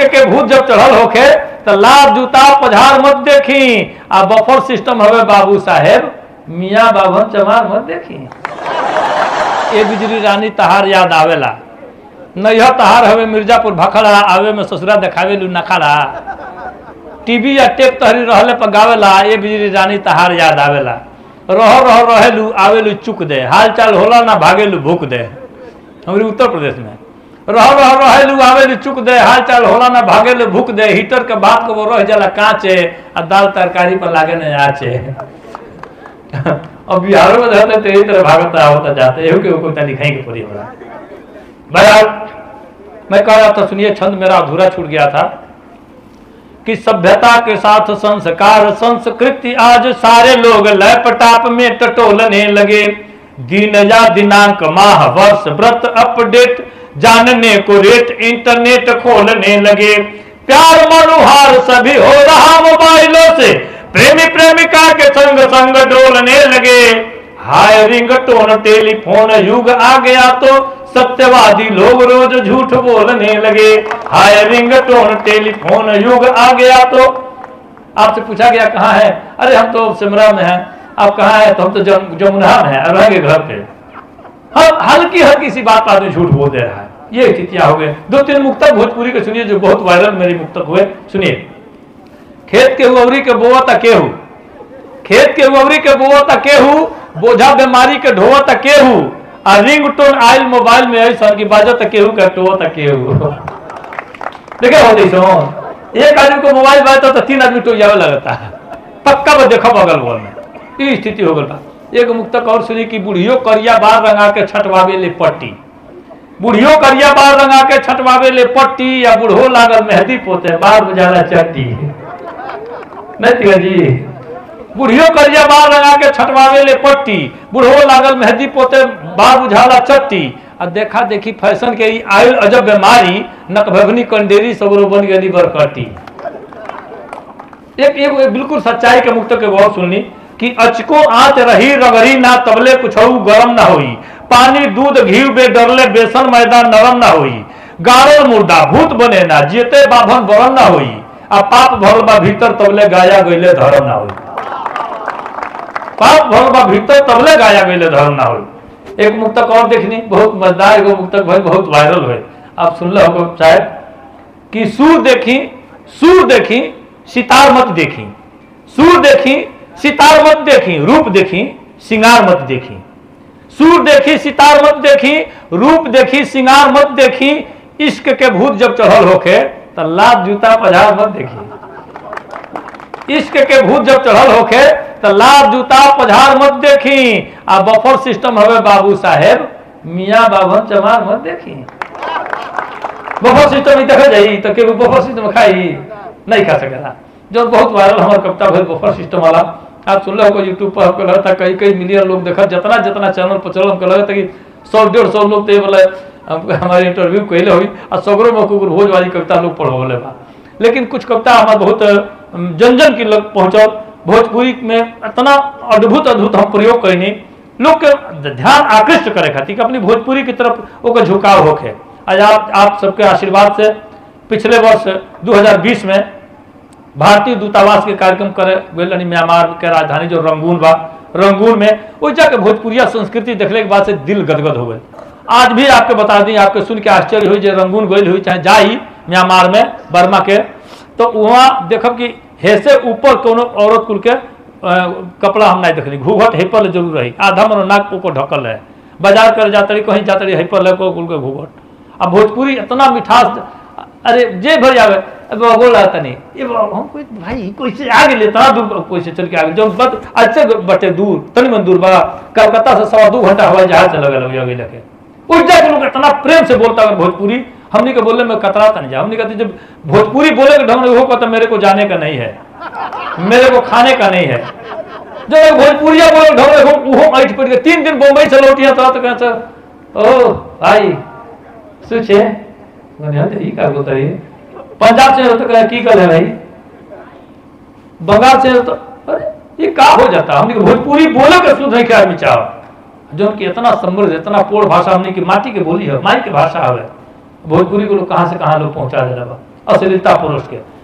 के भूत जब चढ़ल होखे तो लाभ जूता पझार मत देखी, आ बफर सिस्टम हवे बाबू साहेब मियाँ बाभन चमार मत देखी। ए बिजली रानी तहार याद आवेला, नैया तहार हवे मिर्जापुर भखड़ा, आवे में ससुरा देखावे लू नखाड़ा, टीवी या टेप तहरी रहले पर गावेला ए बिजली रानी तहार याद आवेला। रहेलू आवेलू चुक दे, हाल चाल होला ना भागेलू भूक दे। हमारे उत्तर प्रदेश में रहेलू आवेलू चुक दे, हाल चाल होला ना भागेलू भूक दे। हीटर के बात को वो रह जाला कांचे, आ दाल तरकारी पर लागे न आचे। अब बिहारों में रहते तो यही तरह भागता होता जाते, एहू के कोई लिखाई के पड़ी बड़ा। बहरहाल मैं कह रहा था, सुनिए छंद मेरा अधूरा छूट गया था कि सभ्यता के साथ संस्कार संस्कृति आज सारे लोग लैपटॉप में टटोलने लगे। दिन या दिनांक माह वर्ष व्रत अपडेट जानने को रेट इंटरनेट खोलने लगे। प्यार मनुहार सभी हो रहा मोबाइलों से, प्रेमी प्रेमिका के संग संग डोलने लगे। हाय रिंगटोन टेलीफोन युग आ गया तो सत्यवादी लोग रोज झूठ बोलने लगे। हाय रिंगटोन टेलीफोन युग आ गया तो आपसे पूछा गया कहाँ है, अरे हम तो सिमरा में हैं। आप कहाँ है, तो हम तो जमुना में हैं, रहेंगे घर पे। हल्की हल्की सी बात आदमी झूठ बोल दे रहा है। ये स्थितियां हो गए। 2-3 मुक्तक भोजपुरी के सुनिए जो बहुत वायरल मेरी मुक्तक हुए। सुनिए, खेत के उवरी के बोआ तक केहू, खेत के उवरी के बोआ तक केहू, बोझा बीमारी के ढोआ तक केहू, आ रिंगटोन आयल मोबाइल में ऐसा की बाजा तक केहू के टोआ तक केहू। देखे होते एक आदमी को मोबाइल बाजता तो 3 आदमी टोयावे लगता है, पक्का वो देखो बगल बगल में। ये स्थिति हो गई। एक मुक्तक और सुनी कि बुढ़ियो करिया बार रंगा के छटवावे ले पट्टी, बुढ़ियो करिया बार रंगा के छटवावे ले पट्टी, या बुढ़ो लागल मेहंदी पोते बार बुझाला चट्टी। नहीं जी, बुढ़ियो करिया बार रंगा के छटवावे ले पट्टी, बुढ़ो लागल मेहंदी पोते बार बुझाला चट्टी। और देखा देखी फैशन के आयल अजब बीमारी, नकभगनी कंडेरी सगरो बन गई बरकटी। एक बिल्कुल सच्चाई के मुक्तक के बहुत सुननी कि अचको आंच रही रगड़ी ना तबले कुछऊ गरम ना होई, पानी दूध घी बे डरले बेसन मैदान नरम ना होई, गाड़ल मुर्दा भूत बने ना जेते बाभन बरम ना होई, आ पाप भरल बा भीतर तबले गाया गईले धर्म ना होई, पाप भरल बा भीतर तबले गाया गईले धर्म ना होई। एक मुक्तक और देखनी, बहुत मजेदार एगो मुक्तक भाई, बहुत वायरल हुए, आप सुन लो होगा शायद कि सूर देखी सितार मत देखी, सूर देखी सितार मत देखी, रूप देखी सिंगार मत देखी, सूर देखी सितार मत देखी, रूप देखी सिंगार मत देखी, इश्क के भूत जब चढ़ल होखे तो लाभ जूता पझार मत देखी, इश्क के भूत जब चढ़ल होखे तो लाभ जूता पझार मत देखी, आ बफर सिस्टम हवे बाबू साहेब मियाँ बाभन चमार मत देखी। बफर सिस्टम देखे जाई तो केहू बफर सिस्टम खाई नहीं खा सकेला। जो बहुत वायरल हमारे कविता भाई बफर सिस्टम वाला, आप सुन लो यूट्यूब पर आपको लगता कई मिलियन लोग देखा, जितना चैनल पर चलो हमको लगता कि 100-150 लोग तो ये बोले हमारे इंटरव्यू कहले हुई और सगरों में कुकुर भोज वाली कविता लोग पढ़ोले बा। लेकिन कुछ कविता हमारे बहुत जन की लग पहुँचो, भोजपुरी में इतना अद्भुत हम प्रयोग करनी लोग के ध्यान आकृष्ट करे खातिर कि अपनी भोजपुरी की तरफ ओकर झुकाव होके। आज आप सबके आशीर्वाद से पिछले वर्ष 2020 में भारतीय दूतावास के कार्यक्रम करे गए म्यांमार के राजधानी जो रंगून बा, रंगून में वो जाके भोजपुरिया संस्कृति देखने के बाद से दिल गदगद हो गए। आज भी आपके बता दी, आपके सुन के आश्चर्य हुई जो रंगून गई हुई चाहे जाई म्यांमार में बर्मा के, तो वहाँ देखब कि हेसे ऊपर कोनो औरत कुल के कपड़ा हम नहीं देखली, घूघट हेपर जरूर रही, आधा मनो नाक को ढकल है, बाजार कर जाते रही कहीं जाते रही हेपर ले कुल के घूघट। अब भोजपुरी इतना मिठास, अरे जे भर आवे बोल रहा था नहीं ये हम कोई भाई कोई से आगे ले इतना दूर कोई से चल के आगे जो अच्छे बटे दूर तनी मन दूर बा, कलकत्ता से 2.25 घंटा हवाई जहाज से लगे लेके उस जाके लोग इतना प्रेम से बोलता है भोजपुरी। हमने के बोलने में कतराता नहीं जा, हमने कहते जब भोजपुरी बोले के ढंग हो तो मेरे को जाने का नहीं है, मेरे को खाने का नहीं है। जब भोजपुरिया बोले ढंग हो ऐठ पड़ गए, 3 दिन बम्बई से लौटिया तो कहते ओ भाई सोचे का बोलता है, पंजाब से तो कहे की कल है भाई, बंगाल से तो अरे ये का हो जाता। हमने भोजपुरी बोले के शुद्ध है क्या आदमी चाहो, जो उनकी इतना समृद्ध इतना पोड़ भाषा हमने की माटी के बोली है, माई की भाषा है, भोजपुरी को लोग कहाँ से कहाँ लोग पहुंचा दे रहा। अश्लीलता पुरुष के।